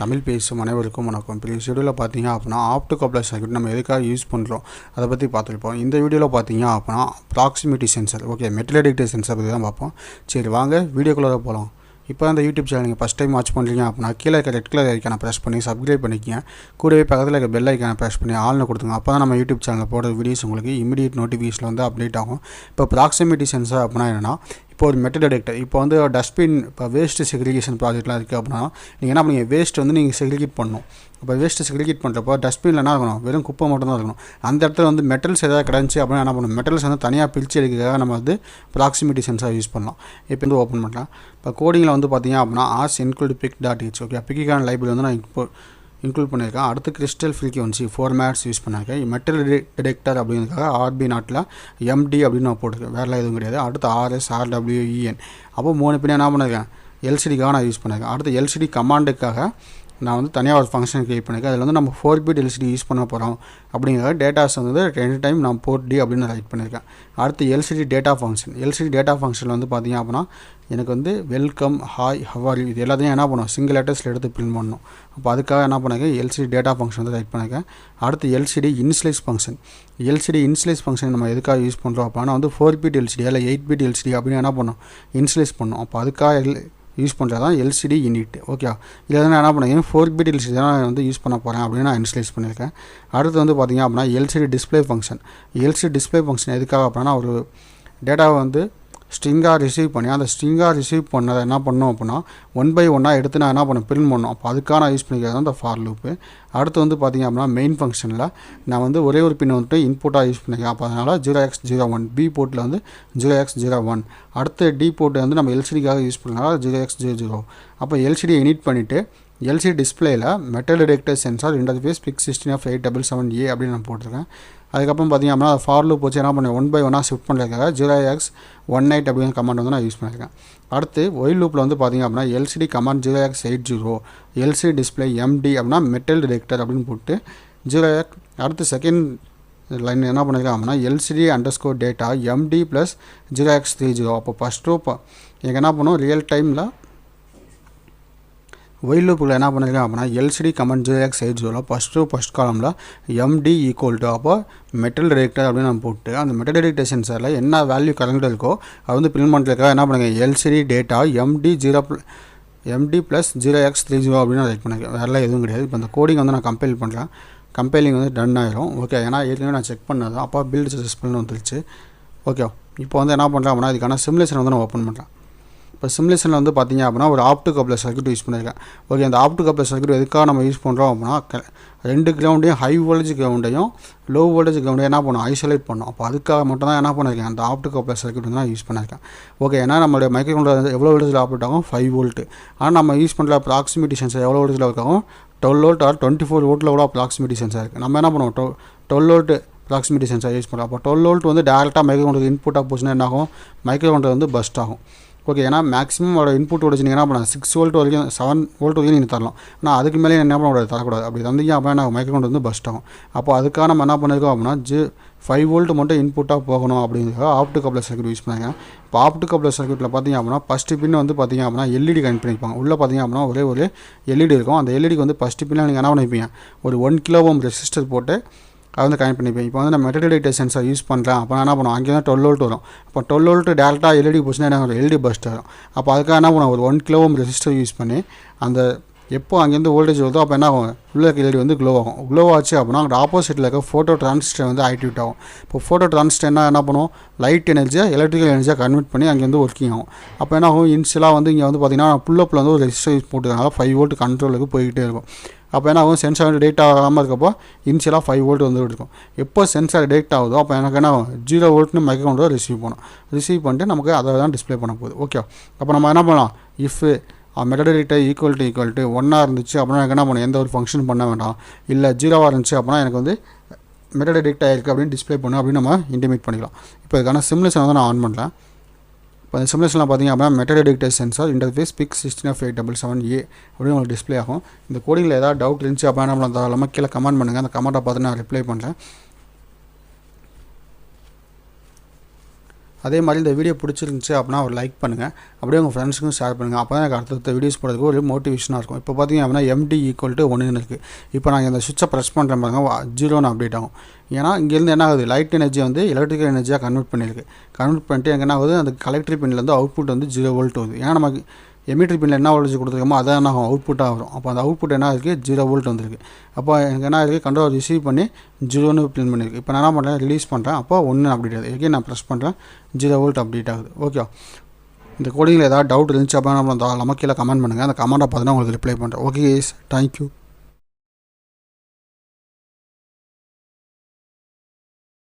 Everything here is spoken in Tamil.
தமிழ் பேசும் அனைவருக்கும் வணக்கம். இப்போ வீடியோவில் பார்த்தீங்க அப்படின்னா ஆப்டோகப்ளர் சர்க்யூட் நம்ம எதுக்காக யூஸ் பண்ணுறோம் அதை பற்றி பார்த்துருப்போம். இந்த வீடியோவில் பார்த்தீங்க அப்படின்னா proximity sensor, okay, metal detector sensor பற்றி தான் பார்ப்போம். சரி வாங்க வீடியோக்குள்ளே போகலாம். இப்போ அந்த யூடியூப் சேனல் நீங்கள் ஃபஸ்ட் டைம் வாட்ச் பண்ணுறீங்க அப்படின்னா கீழே இருக்க ரெட் கலர் ஐக்கானை ப்ரெஸ் பண்ணி சப்ஸ்கிரைப் பண்ணிக்கங்க. கூடவே பக்கத்தில் இருக்க பெல் ஐக்கானை ப்ரெஸ் பண்ணி ஆல்னு கொடுத்துங்க. அப்போ தான் நம்ம யூடியூப் சேனலில் போடுற வீடியோஸ் உங்களுக்கு இமீடியட் நோட்டிஃபிகேஷன் வந்து அப்டேட் ஆகும். இப்போ ப்ராக்சிமிட்டி சென்சர் அப்படின்னா என்னென்னா, இப்போ ஒரு மெட்டல் டிடெக்டர், இப்போ வந்து டஸ்ட்பின், இப்போ வேஸ்ட் செக்ரிகேஷன் ப்ராஜெக்ட்லாம் இருக்குது அப்படின்னா நீங்கள் என்ன பண்ணுவீங்க, வேஸ்ட் வந்து நீங்கள் செக்ரிகேட் பண்ணணும். இப்போ வேஸ்ட்டு செக்ரிகேட் பண்ணுறப்போ டஸ்ட்பினில் என்ன இருக்கணும், வெறும் குப்பை மட்டும் தான் இருக்கணும். அந்த இடத்துல வந்து மெட்டல்ஸ் எதாவது கிடந்துச்சு அப்படின்னா என்ன பண்ணணும், மெட்டல்ஸ் வந்து தனியாக பிரித்து எடுக்கிறதுக்காக நம்ம வந்து ப்ராக்சிமிட்டி சென்சார் யூஸ் பண்ணலாம். இப்போ வந்து ஓப்பன் பண்ணலாம். இப்போ கோடிங்கில் வந்து பார்த்தீங்க அப்படின்னா ஆஸ் இன்க்ளூட் PIC.h, ஓகே, பிக்கான லைப்ரரி வந்து நான் இன்க்ளூட் பண்ணியிருக்கேன். அடுத்து கிறிஸ்டல் ஃப்ரீக்வன்சி ஃபார்மேட்ஸ் யூஸ் பண்ணியிருக்கேன். மெட்டல் டிடெக்டர் அப்படிங்கிறதுக்காக RB0 MD அப்படின்னு நான் போட்டிருக்கேன், வேறு எதுவும் கிடையாது. அடுத்து RS RWEN, அப்போ 3 பின்ன என்ன பண்ணியிருக்கேன், LCDக்காக நான் யூஸ் பண்ணியிருக்கேன். அடுத்து LCD கமாண்டுக்காக நான் வந்து தனியாக ஒரு ஃபங்க்ஷன் க்ரியேட் பண்ணியிருக்கேன். அதில் வந்து நம்ம 4 பிட் LCD யூஸ் பண்ண போகிறோம் அப்படிங்கிற டேட்டாஸ் வந்து 2 டைம் நான் போர்ட் D அப்படின்னு ரைட் பண்ணியிருக்கேன். அடுத்து LCD data function. LCD data ஃபங்க்ஷனில் வந்து பார்த்தீங்க அப்படின்னா எனக்கு வந்து வெல்கம், ஹாய், ஹவர் இது எல்லாத்தையும் என்ன பண்ணும், சிங்கிள் லெட்டர்ஸில் எடுத்து பிரிண்ட் பண்ணணும். அப்போ அதுக்காக என்ன பண்ணிருக்கேன், LCD டேட்டா ஃபங்க்ஷன் வந்து ரைட் பண்ணியிருக்கேன். அடுத்து LCD இன்ஸ்லைஸ் ஃபங்க்ஷன். LCD இன்ஸ்லைஸ் ஃபங்க்ஷன் நம்ம எதுக்காக யூஸ் பண்ணுறோம் அப்படின்னா வந்து 4 பிட் LCD இல்லை 8 பிட் LCD அப்படின்னு என்ன பண்ணோம், இன்ஸ்லைஸ் பண்ணோம். அப்போ அதுக்காக யூஸ் பண்ணுறது தான் LCD யூனிட், ஓகே. இதில் தான் என்ன பண்ணுறேன், 4 பிட் LCD தான் நான் வந்து யூஸ் பண்ண போகிறேன் அப்படின்னு நான் இன்ஸ்லைஸ் பண்ணியிருக்கேன். அடுத்து வந்து பார்த்திங்க அப்படின்னா LCD display function. LCD display function எதுக்காக அப்படின்னா ஒரு டேட்டாவை வந்து ஸ்ட்ரிங்காக ரிசீவ் பண்ணி அந்த ஸ்ட்ரிங்காக ரிசீவ் பண்ணதை என்ன பண்ணோம் அப்படின்னா 1 by 1 எடுத்து நான் என்ன பண்ணேன், பிரிண்ட் பண்ணோம். அப்போ அதுக்காக நான் யூஸ் பண்ணிக்கிறது தான் இந்த ஃபார் லூப்பு. அடுத்து வந்து பார்த்திங்க அப்படின்னா மெயின் ஃபங்க்ஷனில் நான் வந்து ஒரே ஒரு பின் வந்துட்டு இன்புட்டாக யூஸ் பண்ணிக்கிறேன். அப்போ அதனால் 0x01, B போர்ட்டில் வந்து 0x01. அடுத்து D போர்ட்டு வந்து நம்ம LCDக்காக யூஸ் பண்ணனால 0x00. அப்போ LCD எனிட் பண்ணிவிட்டு LCD டிஸ்பிளேயில் metal detector sensor interface PIC16F877A அப்படின்னு நான் போட்டிருக்கேன். அதுக்கப்புறம் பார்த்திங்க அப்படின்னா ஃபார் லூப் வச்சு என்ன பண்ணேன், 1 by 1 ஷிஃப்ட் பண்ணுறதுக்காக 0x18 அப்படிங்கிற கமாண்ட் வந்து நான் யூஸ் பண்ணியிருக்கேன். அடுத்து ஒயில் லூப்பில் வந்து பார்த்திங்க அப்படின்னா LCD command 0x80, LCD display MD அப்படின்னா மெட்டல் டிடெக்டர் அப்படின்னு போட்டு 0x. அடுத்து செகண்ட் லைன் என்ன பண்ணியிருக்கேன் அப்படின்னா LCD underscore data MD + 0x30. அப்போ ஃபஸ்ட் ரூப் எனக்கு என்ன பண்ணும், ரியல் டைமில் ஒயில் லூப்பில் என்ன பண்ணியிருக்கேன் அப்படின்னா LCD கமாண்ட் 0x80 ஃபஸ்ட் காலமில் MD = அப்போ மெட்டல் டிடெக்டர் அப்படின்னு நான் போட்டு அந்த மெட்டல் டிடெக்டர் சென்சாரில் என்ன வேல்யூ கரண்ட் இருக்கோ அது வந்து பிரிண்ட் பண்ணுறதுக்காக என்ன பண்ணுங்க, LCD டேட்டா MD + 0x30 அப்படின்னு நான் ரைட் பண்ணியிருக்கேன். வேறு எதுவும் கிடையாது. இப்போ அந்த கோடிங் வந்து நான் கம்பைல் பண்ணுறேன். கம்பைலிங் வந்து டன் ஆயிரும், ஓகே. ஏன்னா ஏற்கனவே நான் செக் பண்ணது, அப்போ பில்டு சக்ஸஸ்ஃபுல்னு வந்துருச்சு, ஓகே. இப்போ வந்து என்ன பண்ணுறேன் அப்படின்னா இதுக்கான சிமுலேஷன் வந்து நான் ஓப்பன் பண்ணுறேன். இப்போ சிமுலேஷனில் வந்து பார்த்திங்க அப்படின்னா ஒரு ஆப்டோகப்ளர் சர்க்யூட் யூஸ் பண்ணியிருக்கேன், ஓகே. அந்த ஆப்டோகப்ளர் சர்க்யூட் எதுக்காக நம்ம யூஸ் பண்ணுறோம் அப்படின்னா 2 கிரவுண்டையும் ஹை வோல்டேஜ் கிரவுண்டையும் லோ வோல்டேஜ் கிரவுண்டையும் என்ன பண்ணோம், ஐசோலேட் பண்ணோம். அப்போ அதுக்காக மட்டும் தான் என்ன பண்ணியிருக்கேன், அந்த ஆப்டோகப்ளர் சர்க்யூட் வந்து நான் யூஸ் பண்ணியிருக்கேன், ஓகே. ஏன்னா நம்மளுடைய மைக்ரோகண்ட்ரோலர் எவ்வளோ வோல்டேஜில் ஆப்ரேட் ஆகும், 5 வோல்ட். ஆனால் நம்ம யூஸ் பண்ணுற ப்ராக்சிமிட்டி சென்சார் எவ்வளோ வோல்டேஜில் இருக்காகும், 12 வோல்ட் ஆர் 24 வோல்ட்டில் கூட ப்ராக்சிமிட்டி சென்சார் இருக்குது. நம்ம என்ன பண்ணுவோம், 12 வோல்ட் ப்ராக்சிமிட்டி சென்சார் யூஸ் பண்ணுறோம். அப்போ 12 வோல்ட் வந்து டேரெக்டாக மைக்ரோகண்ட்ரோலர் இன்புட்டாக போச்சுன்னா என்ன ஆகும், மைக்ரோகண்ட்ரோலர் வந்து பஸ்ட் ஆகும், ஓகே. ஏன்னா மேக்ஸிமம் ஒரு இன்புட் வோல்டேஜ் நீங்கள் என்ன பண்ணலாம், 6 வோல்ட் வரைக்கும் 7 வோல்ட் வரைக்கும் நீங்கள் தரலாம். ஆனால் அதுக்கு மேலே என்ன பண்ண தரக்கூடாது. அப்படி தந்தீங்க அப்படின்னா மைக்ரோகண்ட்ரோலர் வந்து பஸ்ட் ஆகும். அப்போ அதுக்காக நம்ம என்ன பண்ணியிருக்கோம் அப்படின்னா 5 வோல்ட் மட்டும் இன்புட்டாக போகணும் அப்படிங்கிறதுக்காக ஆப்டோகப்ளர் சர்க்யூட் யூஸ் பண்ணியிருக்கேன். இப்போ ஆப்டோகப்ளர் சர்க்யூட்டில் பார்த்திங்க அப்படின்னா ஃபஸ்ட்டு பின் வந்து பார்த்திங்க அப்படின்னா LED கனெக்ட் பண்ணியிருப்பாங்க. உள்ளே பார்த்திங்க அப்படின்னா ஒரே ஒரு LED இருக்கும். அந்த LEDக்கு வந்து ஃபஸ்ட்டு பின்னில் நீங்கள் என்ன பண்ணிப்பீங்க, ஒரு 1 kilo ohm ரெசிஸ்டர் போட்டு அதை வந்து கனெக்ட் பண்ணிப்பேன். இப்போ வந்து நான் மெட்டல் டிடெக்டர் சென்சார் யூஸ் பண்ணுறேன். அப்போ என்ன பண்ணுவோம், அங்கே தான் 12 வோல்ட் வரும். அப்போ 12 வோல்ட் டேரெக்டாக LED போச்சுன்னா என்ன ஆகும், LED பஸ்ட் ஆகும். அப்போ அதுக்காக என்ன பண்ணுவோம், ஒரு 1 kilo ohm ரெசிஸ்டர் யூஸ் பண்ணி அந்த எப்போ அங்கேருந்து வோல்டேஜ் வருதோ அப்போ என்ன ஆகும், உள்ள இருக்க LED வந்து க்ளோ ஆகும். க்ளோ ஆச்சு அப்படின்னா அங்கே ஆப்போசிட்டில் இருக்க ஃபோட்டோ டிரான்சிஸ்டர் வந்து ஆக்டிவேட் ஆகும். இப்போ ஃபோட்டோ டிரான்சிஸ்டர் என்ன பண்ணுவோம், லைட் எனர்ஜியாக எலக்ட்ரிக்கல் எனர்ஜியாக கன்வெர்ட் பண்ணி அங்கேருந்து ஒர்க்கிங் ஆகும். அப்போ என்ன ஆகும், இன்ஷியலாக வந்து இங்கே வந்து பார்த்திங்கன்னா புல்லப்பில் வந்து ஒரு ரெசிஸ்டர் யூஸ் போட்டுருக்காங்க, 5 வோல்ட் கண்ட்ரோலுக்கு போய்கிட்டே இருக்கும். அப்போ என்ன ஆகும், சென்சார் வந்து டேட் ஆகாமல் இருக்கப்போ இன்ஷியலாக 5 வோல்ட் வந்து இருக்கும். எப்போ சென்சார் டேட் ஆகுதோ அப்போ எனக்கு என்ன ஆகும், 0 வோல்ட்னு மைக்ரோகண்ட்ரோலர் ரிசீவ் பண்ணிட்டு நமக்கு அதை தான் டிஸ்பிளே பண்ண போகுது, ஓகே. அப்போ நம்ம என்ன பண்ணலாம், if metal detector equal to 1 இருந்துச்சு அப்படின்னா எனக்கு என்ன பண்ணணும், எந்த ஒரு ஃபங்க்ஷன் பண்ண வேண்டாம். இல்லை 0 இருந்துச்சு அப்படின்னா எனக்கு வந்து மெட்டல் டிடெக்டர் ஆகிருக்கு அப்படின்னு டிஸ்பிளே பண்ணணும் அப்படின்னு நம்ம இன்டிமேட் பண்ணிக்கலாம். இப்போ இதுக்கான சிமுலேஷன் வந்து நான் ஆன் பண்ணுறேன். இப்போ அந்த சிமுலேஷனில் பார்த்திங்க அப்படின்னா metal detector sensor interface PIC16F877A அப்படின்னு உங்களுக்கு டிஸ்பிளே ஆகும். இந்த கோடிங்கில் ஏதாவது டவுட் இருந்துச்சு அப்படின்னா நம்மளை தாராளமாக கீழே கமெண்ட் பண்ணுங்கள். அந்த கமெண்ட்டை பார்த்து நான் ரிப்ளை பண்ணுறேன். அதே மாதிரி இந்த வீடியோ பிடிச்சிருந்துச்சு அப்படின்னா ஒரு லைக் பண்ணுங்கள், அப்படியே உங்கள் ஃப்ரெண்ட்ஸுக்கும் ஷேர் பண்ணுங்கள். அப்போ தான் எனக்கு அடுத்தடுத்த வீடியோஸ் போடுறதுக்கு ஒரு மோட்டிவேஷனாக இருக்கும். இப்போ பார்த்தீங்க அப்படின்னா MD = 1ன்னு இருக்குது. இப்போ நான் இந்த சுவிட்சை ப்ரெஸ் பண்ணுறேன் பாருங்க, 0ன்னு அப்டேட் ஆகும். ஏன்னா இங்கேருந்து என்ன ஆகுது, லைட் எனர்ஜி வந்து எலக்ட்ரிக்கல் எனர்ஜியாக கன்வெர்ட் பண்ணியிருக்கு. கன்வெர்ட் பண்ணிட்டு எனக்கு என்ன ஆகுது, அந்த கலெக்டர் பின்லேருந்து அவுட்புட் வந்து 0 வோல்ட் வருது. ஏன்னா நமக்கு எமிட்டர் பின்னில் என்ன வோல்டேஜ் கொடுத்துருக்கோமோ அதான் என்ன ஆகும், அவுட்புட்டாக வரும். அப்போ அந்த அவுட்புட் என்ன இருக்குது, 0 வோல்ட் வந்துருக்கு. அப்போ எனக்கு என்ன இருக்குது, கண்ட்ரோல் ரிசீவ் பண்ணி 0ன்னு பிரிண்ட் பண்ணியிருக்கு. இப்போ நான் என்ன பண்ணுறேன், ரிலீஸ் பண்ணுறேன். அப்போ 1 அப்டேட் ஆகுது. எகெயின் நான் ப்ரெஸ் பண்ணுறேன், 0 வோல்ட் அப்டேட் ஆகுது. ஓகே, இந்த கோடிங்கில் ஏதாவது டவுட் இருந்துச்சு அப்படின்னா நம்ம கீழே கமெண்ட் பண்ணுங்கள். அந்த கமெண்ட்டை பார்த்து நான் உங்களுக்கு ரிப்ளை பண்ணுறேன். Okay guys, thank you.